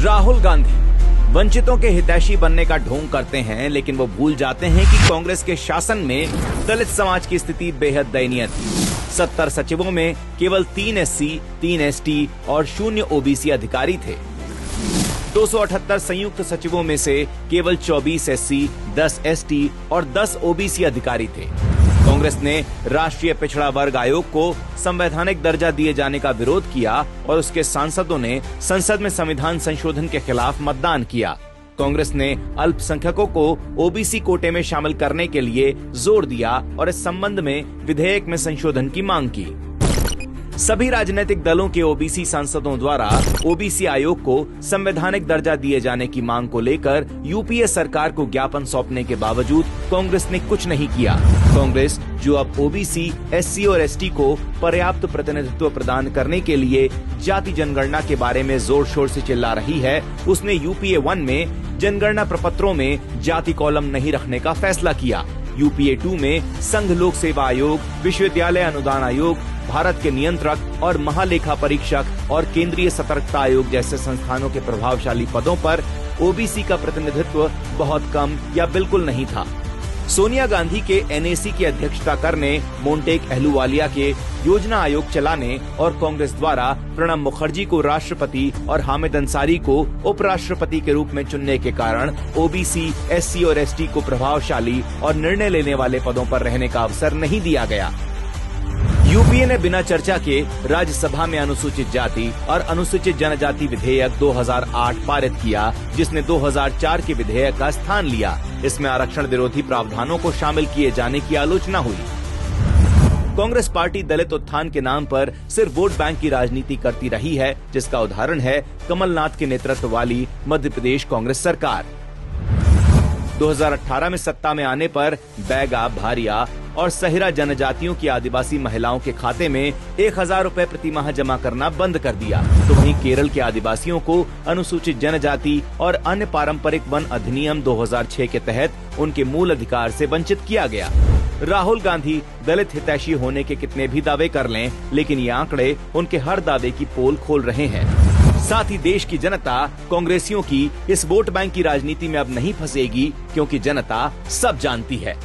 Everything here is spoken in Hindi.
राहुल गांधी वंचितों के हितैषी बनने का ढोंग करते हैं, लेकिन वो भूल जाते हैं कि कांग्रेस के शासन में दलित समाज की स्थिति बेहद दयनीय थी। 70 सचिवों में केवल 3 SC, 3 ST और 0 OBC अधिकारी थे। 278 संयुक्त सचिवों में से केवल 24 SC, 10 ST और 10 OBC अधिकारी थे। कांग्रेस ने राष्ट्रीय पिछड़ा वर्ग आयोग को संवैधानिक दर्जा दिए जाने का विरोध किया और उसके सांसदों ने संसद में संविधान संशोधन के खिलाफ मतदान किया। कांग्रेस ने अल्पसंख्यकों को OBC कोटे में शामिल करने के लिए जोर दिया और इस संबंध में विधेयक में संशोधन की मांग की। सभी राजनीतिक दलों के OBC सांसदों द्वारा OBC आयोग को संवैधानिक दर्जा दिए जाने की मांग को लेकर UPA सरकार को ज्ञापन सौंपने के बावजूद कांग्रेस ने कुछ नहीं किया। कांग्रेस, जो अब OBC, SC और ST को पर्याप्त प्रतिनिधित्व प्रदान करने के लिए जाति जनगणना के बारे में जोर शोर से चिल्ला रही है, उसने UPA 1 में जनगणना प्रपत्रों में जाति कॉलम नहीं रखने का फैसला किया। UPA 2 में संघ लोक सेवा आयोग, विश्वविद्यालय अनुदान आयोग, भारत के नियंत्रक और महालेखा परीक्षक और केंद्रीय सतर्कता आयोग जैसे संस्थानों के प्रभावशाली पदों पर OBC का प्रतिनिधित्व बहुत कम या बिल्कुल नहीं था। सोनिया गांधी के NAC की अध्यक्षता करने, मोंटेक अहलूवालिया के योजना आयोग चलाने और कांग्रेस द्वारा प्रणब मुखर्जी को राष्ट्रपति और हामिद अंसारी को उपराष्ट्रपति के रूप में चुनने के कारण OBC, SC और ST को प्रभावशाली और निर्णय लेने वाले पदों पर रहने का अवसर नहीं दिया गया। UPA ने बिना चर्चा के राज्यसभा में अनुसूचित जाति और अनुसूचित जनजाति विधेयक 2008 पारित किया, जिसने 2004 के विधेयक का स्थान लिया। इसमें आरक्षण विरोधी प्रावधानों को शामिल किए जाने की आलोचना हुई। कांग्रेस पार्टी दलित उत्थान के नाम पर सिर्फ वोट बैंक की राजनीति करती रही है, जिसका उदाहरण है कमलनाथ के नेतृत्व वाली मध्य प्रदेश कांग्रेस सरकार। 2018 में सत्ता में आने पर बैगा, भारिया और सहिरा जनजातियों की आदिवासी महिलाओं के खाते में 1000 रुपए प्रति माह जमा करना बंद कर दिया, तो वहीं केरल के आदिवासियों को अनुसूचित जनजाति और अन्य पारंपरिक वन अधिनियम 2006 के तहत उनके मूल अधिकार से वंचित किया गया। राहुल गांधी दलित हितैषी होने के कितने भी दावे कर लें, लेकिन ये आंकड़े उनके हर दावे की पोल खोल रहे हैं। साथ ही देश की जनता कांग्रेसियों की इस वोट बैंक की राजनीति में अब नहीं फंसेगी, क्योंकि जनता सब जानती है।